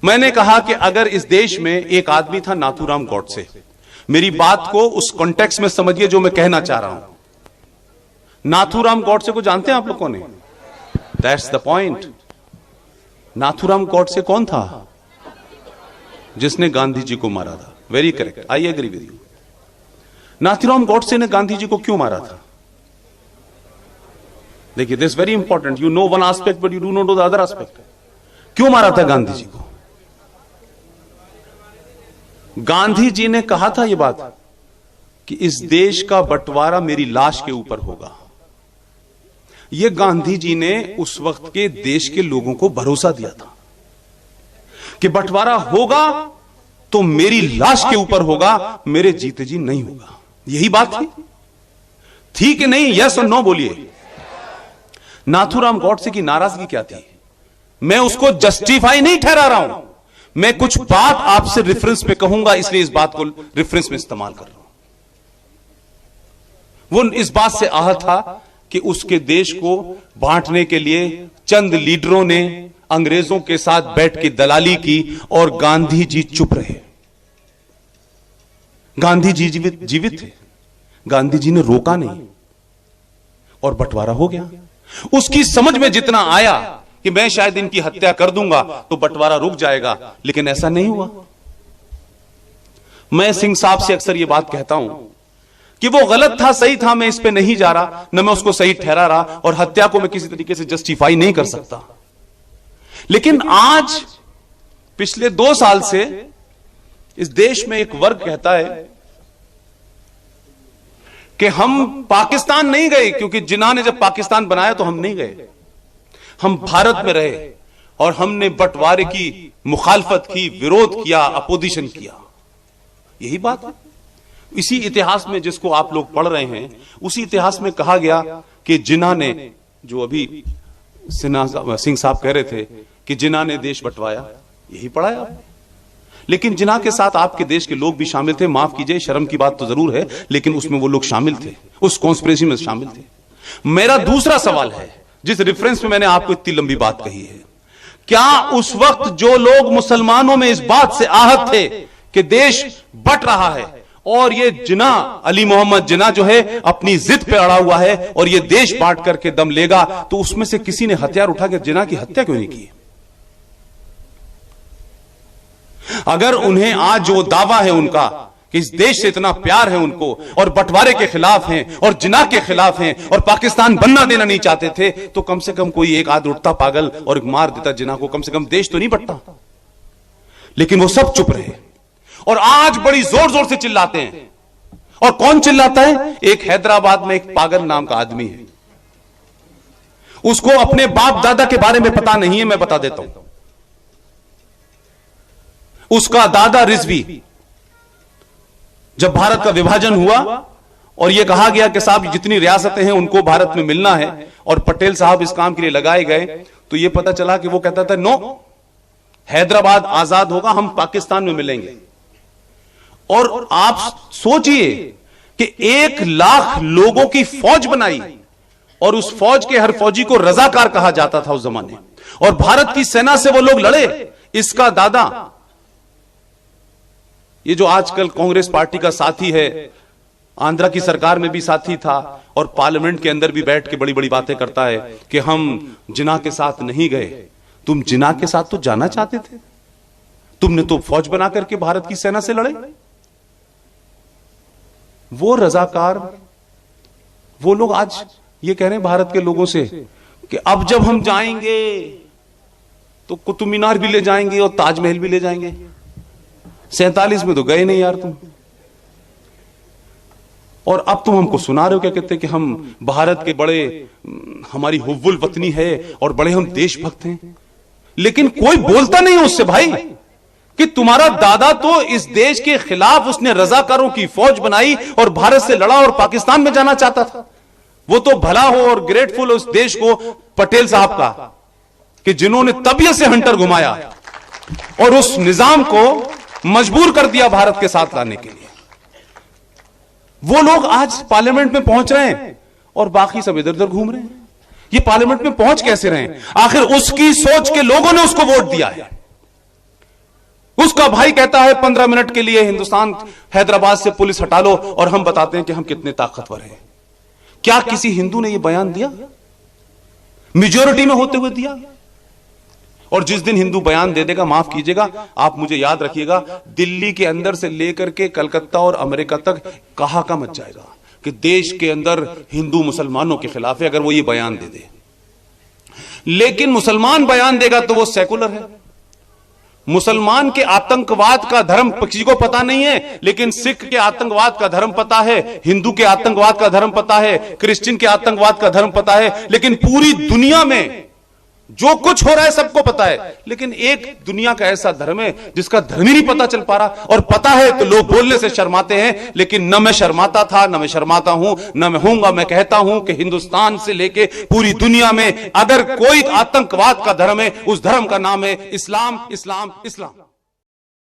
मैंने कहा कि अगर इस देश में एक आदमी था नाथूराम गॉडसे, मेरी बात को उस कॉन्टेक्स्ट में समझिए जो मैं कहना चाह रहा हूं। नाथूराम गॉडसे को जानते हैं आप लोगों ने? That's the point. Nathuram Godse कौन था? जिसने गांधी जी को मारा था। Very correct, I agree with you. Nathuram Godse ने गांधी जी को क्यों मारा था? देखिए, this very important. You know one aspect but you do not know the other aspect. क्यों मारा था गांधी जी को? गांधी जी ने कहा था यह बात कि इस देश का बंटवारा मेरी लाश के ऊपर होगा। यह गांधी जी ने उस वक्त के देश के लोगों को भरोसा दिया था कि बंटवारा होगा तो मेरी लाश के ऊपर होगा, मेरे जीते जी नहीं होगा। यही बात थी कि नहीं? यस और नो बोलिए। नाथूराम गॉडसे की नाराजगी क्या थी? मैं उसको जस्टिफाई नहीं ठहरा रहा हूं, मैं कुछ बात आपसे रेफरेंस पे कहूंगा, इसलिए इस बात को रेफरेंस में इस्तेमाल कर रहा हूं। वो इस बात से आहत था कि उसके देश को बांटने के लिए चंद लीडरों ने अंग्रेजों के साथ बैठ के दलाली की और गांधी जी चुप रहे। गांधी जी जीवित थे, गांधी जी ने रोका नहीं और बंटवारा हो गया। उसकी समझ में जितना आया कि मैं शायद इनकी हत्या कर दूंगा तो बंटवारा रुक जाएगा, लेकिन ऐसा नहीं हुआ। मैं सिंह साहब से अक्सर यह बात कहता हूं कि वो गलत था, सही था, मैं इस पे नहीं जा रहा, न मैं उसको सही ठहरा रहा, और हत्या को मैं किसी तरीके से जस्टिफाई नहीं कर सकता। लेकिन आज पिछले 2 साल से इस देश में एक वर्ग कहता है कि हम पाकिस्तान नहीं गए, क्योंकि जिन्ना ने जब पाकिस्तान बनाया तो हम नहीं गए, हम भारत में रहे और हमने बंटवारे की मुखालफत की, विरोध किया, अपोजिशन किया। यही बात है। इसी इतिहास में जिसको आप लोग पढ़ रहे हैं, उसी इतिहास में कहा गया कि जिन्ना ने, जो अभी सिंह साहब कह रहे थे कि जिन्ना ने देश बंटवाया, यही पढ़ा है आप। लेकिन जिन्ना के साथ आपके देश के लोग भी शामिल थे। माफ कीजिए, शर्म की बात तो जरूर है, लेकिन उसमें वो लोग शामिल थे, उस कॉन्स्पिरेसी में शामिल थे। मेरा दूसरा सवाल है, जिस रेफरेंस में मैंने आपको इतनी लंबी बात कही है, क्या उस वक्त जो लोग मुसलमानों में इस बात से आहत थे कि देश बंट रहा है और ये जिन्ना, अली मोहम्मद जिन्ना जो है अपनी जिद पे अड़ा हुआ है और ये देश बांट करके दम लेगा, तो उसमें से किसी ने हथियार उठा के जिन्ना की हत्या क्यों नहीं की? अगर उन्हें आज जो दावा है उनका कि इस देश से इतना प्यार है उनको, और बंटवारे के खिलाफ हैं और जिन्ना के खिलाफ हैं और पाकिस्तान बनना देना नहीं चाहते थे, तो कम से कम कोई एक आध उठता पागल और मार देता जिन्ना को, कम से कम देश तो नहीं बंटता। लेकिन वो सब चुप रहे और आज बड़ी जोर जोर से चिल्लाते हैं। और कौन चिल्लाता है? एक हैदराबाद में एक पागल नाम का आदमी है, उसको अपने बाप दादा के बारे में पता नहीं है। मैं बता देता हूं, उसका दादा रिजवी, जब भारत का विभाजन हुआ और यह कहा गया कि साहब जितनी रियासतें हैं उनको भारत में मिलना है, और पटेल साहब इस काम के लिए लगाए गए, तो यह पता चला कि वो कहता था नो, हैदराबाद आजाद होगा, हम पाकिस्तान में मिलेंगे। और आप सोचिए कि 1 लाख लोगों की फौज बनाई, और उस फौज के हर फौजी को रजाकार कहा जाता था उस जमाने, और भारत की सेना से वो लोग लड़े। इसका दादा, ये जो आजकल कांग्रेस पार्टी का साथी है, आंध्रा की सरकार में भी साथी था और पार्लियामेंट के अंदर भी बैठ के बड़ी बड़ी बातें करता है कि हम जिन्ना के साथ नहीं गए। तुम जिन्ना के साथ तो जाना चाहते थे, तुमने तो फौज बना करके भारत की सेना से लड़े। वो रजाकार, वो लोग आज ये कह रहे हैं भारत के लोगों से कि अब जब हम जाएंगे तो कुतुब मीनार भी ले जाएंगे और ताजमहल भी ले जाएंगे। 47 में तो गए नहीं यार तुम, और अब तुम हमको सुना रहे हो क्या कहते कि हम भारत के बड़े, हमारी हुव्वुल वतनी है और बड़े हम देशभक्त हैं। लेकिन कोई बोलता नहीं उससे भाई कि तुम्हारा दादा तो इस देश के खिलाफ उसने रजाकारों की फौज बनाई और भारत से लड़ा और पाकिस्तान में जाना चाहता था। वो तो भला हो और ग्रेटफुल उस देश को पटेल साहब का कि जिन्होंने तबीयत से हंटर घुमाया और उस निजाम को मजबूर कर दिया भारत के साथ लाने के लिए। वो लोग आज पार्लियामेंट में पहुंच रहे हैं और बाकी सब इधर उधर घूम रहे हैं। ये पार्लियामेंट में पहुंच कैसे रहे? आखिर उसकी सोच के लोगों ने उसको वोट दिया है। उसका भाई कहता है 15 मिनट के लिए हिंदुस्तान हैदराबाद से पुलिस हटा लो, और हम बताते हैं कि हम कितने ताकतवर हैं। क्या किसी हिंदू ने यह बयान दिया? मेजॉरिटी में होते हुए दिया। और जिस दिन हिंदू बयान दे देगा, माफ कीजिएगा, आप मुझे याद रखिएगा, दिल्ली के अंदर से लेकर के कलकत्ता और अमेरिका तक कहा का मच जाएगा कि देश के अंदर हिंदू मुसलमानों के खिलाफ है, अगर वो ये बयान दे दे। लेकिन मुसलमान बयान देगा तो वो सेकुलर है। मुसलमान के आतंकवाद का धर्म किसी को पता नहीं है, लेकिन सिख के आतंकवाद का धर्म पता है, हिंदू के आतंकवाद का धर्म पता है, क्रिश्चियन के आतंकवाद का धर्म पता है। लेकिन पूरी दुनिया में जो कुछ हो रहा है सबको पता है, लेकिन एक दुनिया का ऐसा धर्म है जिसका धर्म ही नहीं पता चल पा रहा। और पता है तो लोग बोलने से शर्माते हैं, लेकिन न मैं शर्माता था, न मैं शर्माता हूं, न मैं हूंगा। मैं कहता हूं कि हिंदुस्तान से लेके पूरी दुनिया में अगर कोई आतंकवाद का धर्म है, उस धर्म का नाम है इस्लाम, इस्लाम, इस्लाम।